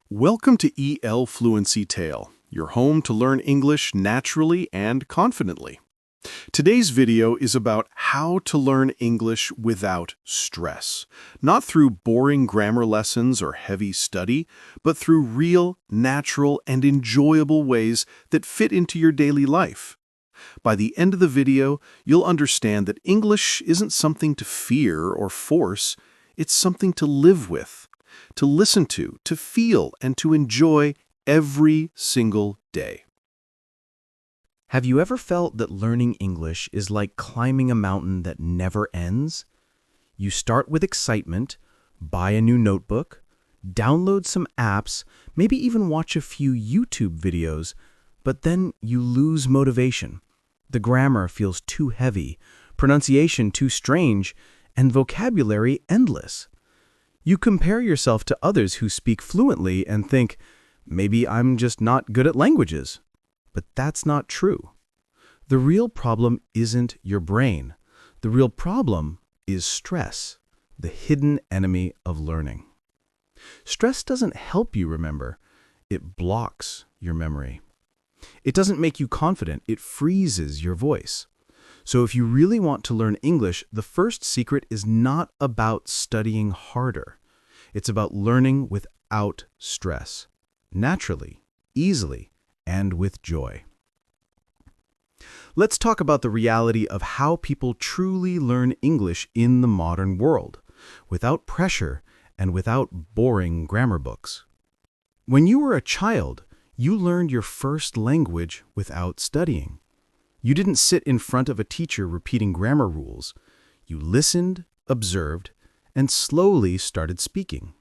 Welcome to EL Fluency Tale, your home to learn English naturally and confidently. Today's video is about how to learn English without stress, not through boring grammar lessons or heavy study, but through real, natural, and enjoyable ways that fit into your daily life. By the end of the video, you'll understand that English isn't something to fear or force, it's something to live with, to listen to feel, and to enjoy every single day. Have you ever felt that learning English is like climbing a mountain that never ends? You start with excitement, buy a new notebook, download some apps, maybe even watch a few YouTube videos, but then you lose motivation. The grammar feels too heavy, pronunciation too strange, and vocabulary endless. You compare yourself to others who speak fluently and think, maybe I'm just not good at languages. But that's not true. The real problem isn't your brain. The real problem is stress, the hidden enemy of learning. Stress doesn't help you remember. It blocks your memory. It doesn't make you confident. It freezes your voice. So if you really want to learn English, the first secret is not about studying harder. It's about learning without stress, naturally, easily, and with joy. Let's talk about the reality of how people truly learn English in the modern world, without pressure and without boring grammar books. When you were a child, you learned your first language without studying. You didn't sit in front of a teacher repeating grammar rules. You listened, observed, and slowly started speaking.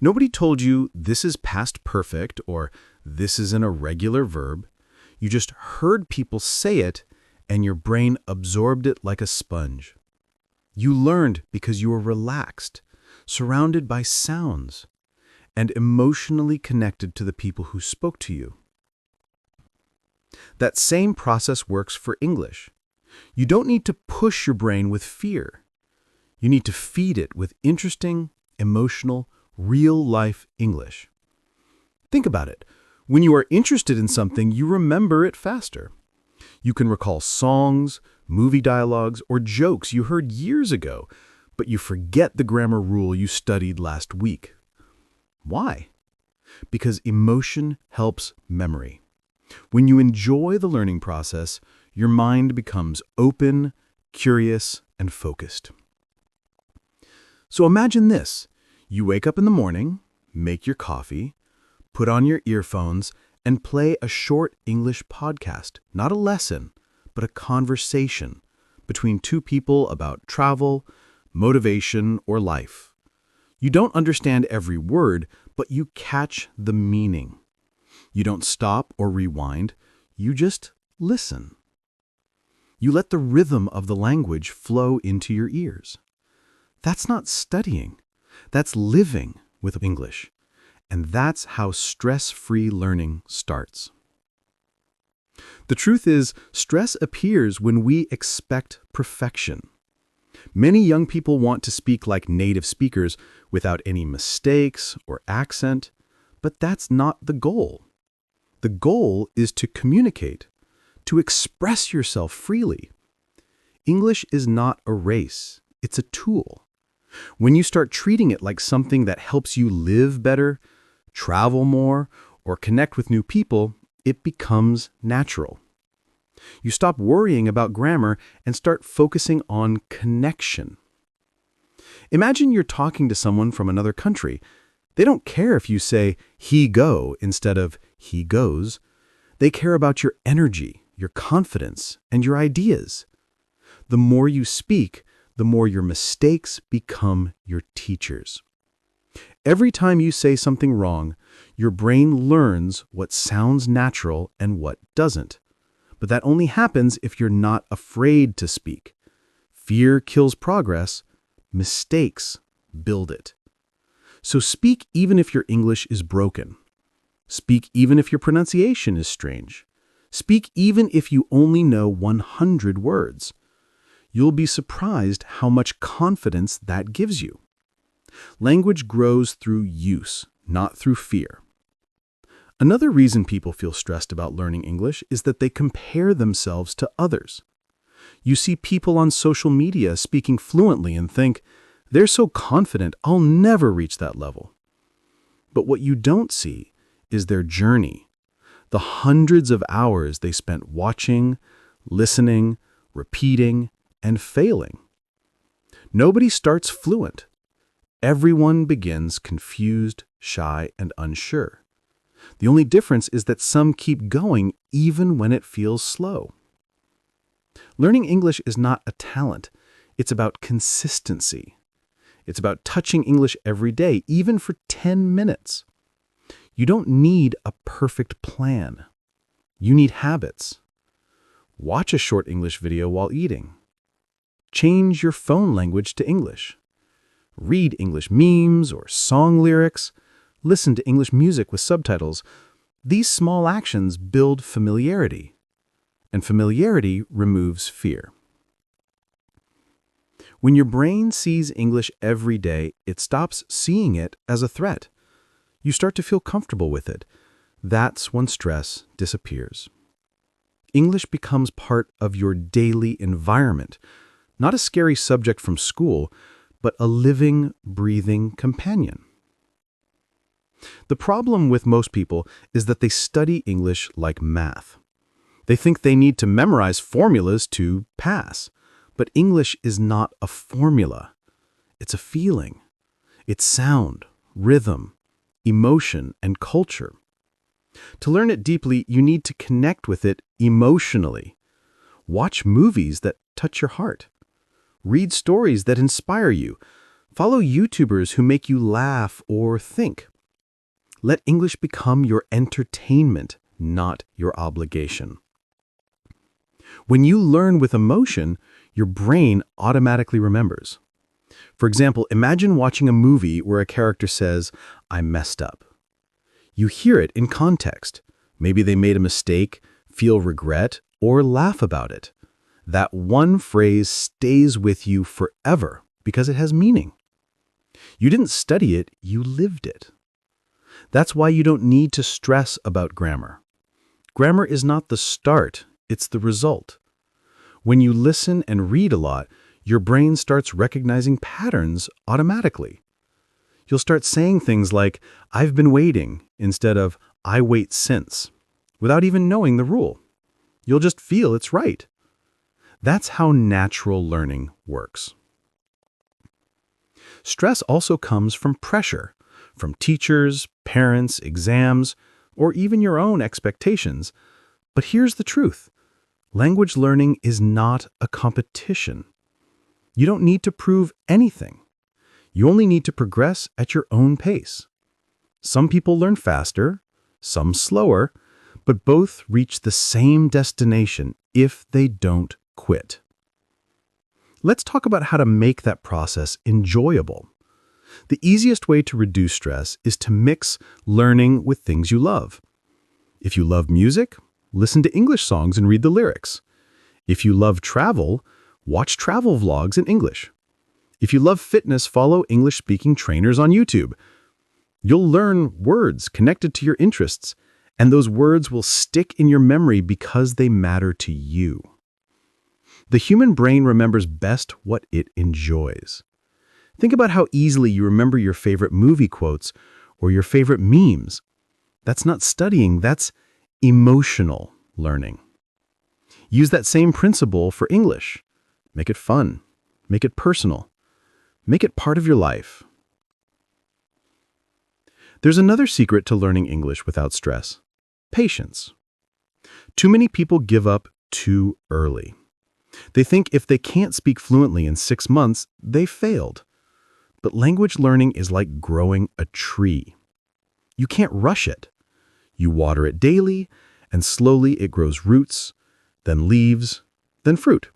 Nobody told you this is past perfect or this is an irregular verb. You just heard people say it and your brain absorbed it like a sponge. You learned because you were relaxed, surrounded by sounds, and emotionally connected to the people who spoke to you. That same process works for English. You don't need to push your brain with fear. You need to feed it with interesting, emotional, real-life English. Think about it. When you are interested in something, you remember it faster. You can recall songs, movie dialogues, or jokes you heard years ago, but you forget the grammar rule you studied last week. Why? Because emotion helps memory. When you enjoy the learning process, your mind becomes open, curious, and focused. So imagine this. You wake up in the morning, make your coffee, put on your earphones, and play a short English podcast, not a lesson, but a conversation between two people about travel, motivation, or life. You don't understand every word, but you catch the meaning. You don't stop or rewind, you just listen. You let the rhythm of the language flow into your ears. That's not studying, that's living with English. And that's how stress-free learning starts. The truth is, stress appears when we expect perfection. Many young people want to speak like native speakers without any mistakes or accent, but that's not the goal. The goal is to communicate, to express yourself freely. English is not a race, it's a tool. When you start treating it like something that helps you live better, travel more, or connect with new people, it becomes natural. You stop worrying about grammar and start focusing on connection. Imagine you're talking to someone from another country. They don't care if you say he go instead of he goes. They care about your energy, your confidence, and your ideas. The more you speak, the more your mistakes become your teachers. Every time you say something wrong, your brain learns what sounds natural and what doesn't. But that only happens if you're not afraid to speak. Fear kills progress. Mistakes build it. So speak even if your English is broken. Speak even if your pronunciation is strange. Speak even if you only know 100 words. You'll be surprised how much confidence that gives you. Language grows through use, not through fear. Another reason people feel stressed about learning English is that they compare themselves to others. You see people on social media speaking fluently and think, they're so confident, I'll never reach that level. But what you don't see is their journey, the hundreds of hours they spent watching, listening, repeating, and failing. Nobody starts fluent. Everyone begins confused, shy, and unsure. The only difference is that some keep going even when it feels slow. Learning English is not a talent. It's about consistency. It's about touching English every day, even for 10 minutes. You don't need a perfect plan. You need habits. Watch a short English video while eating. Change your phone language to English. Read English memes or song lyrics. Listen to English music with subtitles. These small actions build familiarity, and familiarity removes fear. When your brain sees English every day, it stops seeing it as a threat. You start to feel comfortable with it. That's when stress disappears. English becomes part of your daily environment, not a scary subject from school, but a living, breathing companion. The problem with most people is that they study English like math. They think they need to memorize formulas to pass. But English is not a formula. It's a feeling. It's sound, rhythm, emotion, and culture. To learn it deeply, you need to connect with it emotionally. Watch movies that touch your heart. Read stories that inspire you. Follow YouTubers who make you laugh or think. Let English become your entertainment, not your obligation. When you learn with emotion, your brain automatically remembers. For example, imagine watching a movie where a character says, "I messed up." You hear it in context. Maybe they made a mistake, feel regret, or laugh about it. That one phrase stays with you forever because it has meaning. You didn't study it, you lived it. That's why you don't need to stress about grammar. Grammar is not the start, it's the result. When you listen and read a lot, your brain starts recognizing patterns automatically. You'll start saying things like, "I've been waiting," instead of "I wait since," without even knowing the rule. You'll just feel it's right. That's how natural learning works. Stress also comes from pressure, from teachers, parents, exams, or even your own expectations. But here's the truth. Language learning is not a competition. You don't need to prove anything. You only need to progress at your own pace. Some people learn faster, some slower, but both reach the same destination if they don't quit. Let's talk about how to make that process enjoyable. The easiest way to reduce stress is to mix learning with things you love. If you love music, listen to English songs and read the lyrics. If you love travel, watch travel vlogs in English. If you love fitness, follow English-speaking trainers on YouTube. You'll learn words connected to your interests, and those words will stick in your memory because they matter to you. The human brain remembers best what it enjoys. Think about how easily you remember your favorite movie quotes or your favorite memes. That's not studying, that's emotional learning. Use that same principle for English. Make it fun. Make it personal. Make it part of your life. There's another secret to learning English without stress: patience. Too many people give up too early. They think if they can't speak fluently in 6 months, they failed. But language learning is like growing a tree. You can't rush it. You water it daily, and slowly it grows roots, then leaves, then fruit.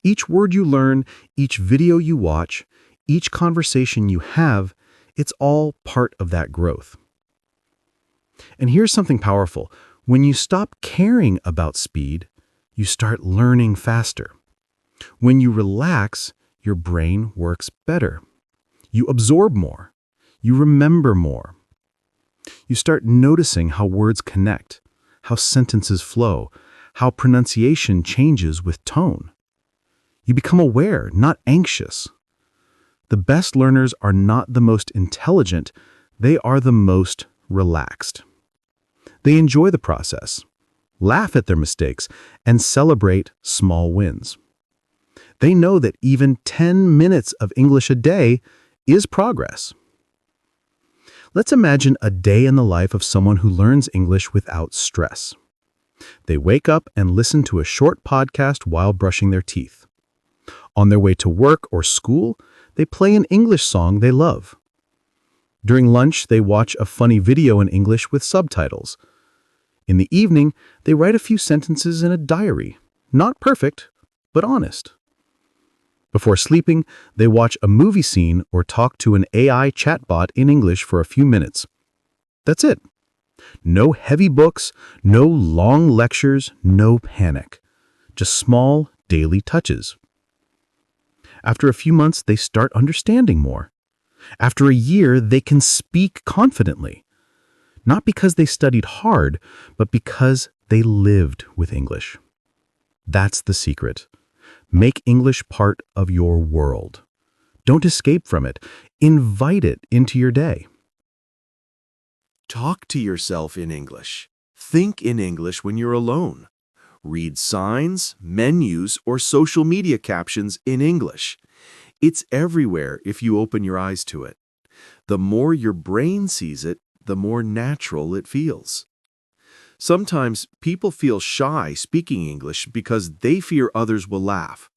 Each word you learn, each video you watch, each conversation you have, it's all part of that growth. And here's something powerful. When you stop caring about speed, you start learning faster. When you relax, your brain works better. You absorb more. You remember more. You start noticing how words connect, how sentences flow, how pronunciation changes with tone. You become aware, not anxious. The best learners are not the most intelligent, they are the most relaxed. They enjoy the process, laugh at their mistakes, and celebrate small wins. They know that even 10 minutes of English a day is progress. Let's imagine a day in the life of someone who learns English without stress. They wake up and listen to a short podcast while brushing their teeth. On their way to work or school, they play an English song they love. During lunch, they watch a funny video in English with subtitles. In the evening, they write a few sentences in a diary. Not perfect, but honest. Before sleeping, they watch a movie scene or talk to an AI chatbot in English for a few minutes. That's it. No heavy books, no long lectures, no panic. Just small, daily touches. After a few months, they start understanding more. After a year, they can speak confidently. Not because they studied hard, but because they lived with English. That's the secret. Make English part of your world. Don't escape from it. Invite it into your day. Talk to yourself in English. Think in English when you're alone. Read signs, menus, or social media captions in English. It's everywhere if you open your eyes to it. The more your brain sees it, the more natural it feels. Sometimes people feel shy speaking English because they fear others will laugh.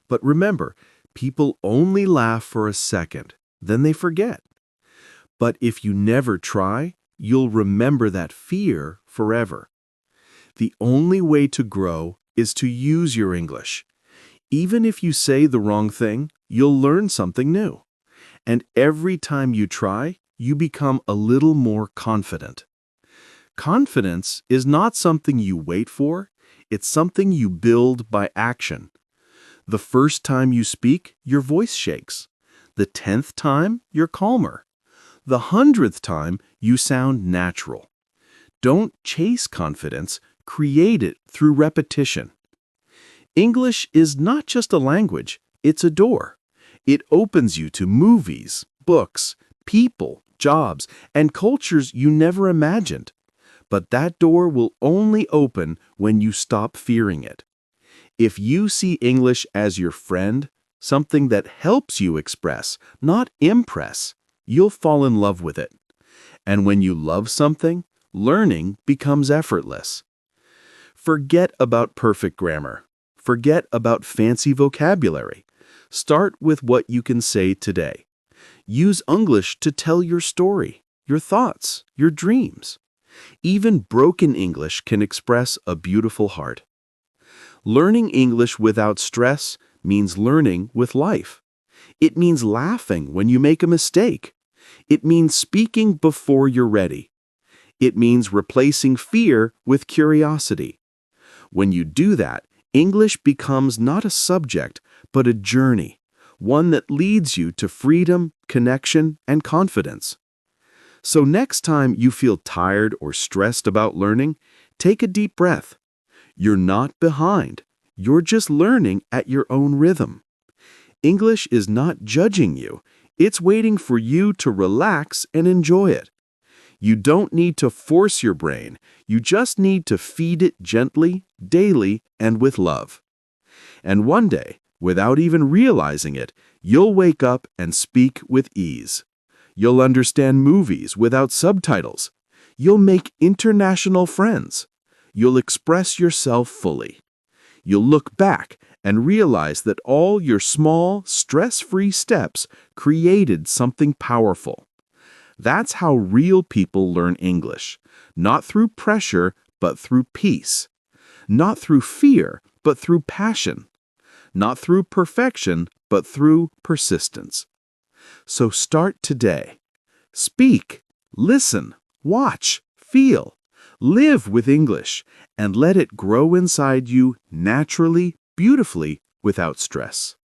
But remember, people only laugh for a second, then they forget. But if you never try, you'll remember that fear forever. The only way to grow is to use your English. Even if you say the wrong thing, you'll learn something new. And every time you try, you become a little more confident. Confidence is not something you wait for, it's something you build by action. The first time you speak, your voice shakes. The 10th time, you're calmer. The 100th time, you sound natural. Don't chase confidence, create it through repetition. English is not just a language, it's a door. It opens you to movies, books, people, jobs, and cultures you never imagined. But that door will only open when you stop fearing it. If you see English as your friend, something that helps you express, not impress, you'll fall in love with it. And when you love something, learning becomes effortless. Forget about perfect grammar. Forget about fancy vocabulary. Start with what you can say today. Use English to tell your story, your thoughts, your dreams. Even broken English can express a beautiful heart. Learning English without stress means learning with life. It means laughing when you make a mistake. It means speaking before you're ready. It means replacing fear with curiosity. When you do that, English becomes not a subject, but a journey, one that leads you to freedom, connection, and confidence. So next time you feel tired or stressed about learning, take a deep breath. You're not behind. You're just learning at your own rhythm. English is not judging you. It's waiting for you to relax and enjoy it. You don't need to force your brain. You just need to feed it gently, daily, and with love. And one day, without even realizing it, you'll wake up and speak with ease. You'll understand movies without subtitles. You'll make international friends. You'll express yourself fully. You'll look back and realize that all your small, stress-free steps created something powerful. That's how real people learn English, not through pressure, but through peace. Not through fear, but through passion. Not through perfection, but through persistence. So start today. Speak, listen, watch, feel. Live with English and let it grow inside you naturally, beautifully, without stress.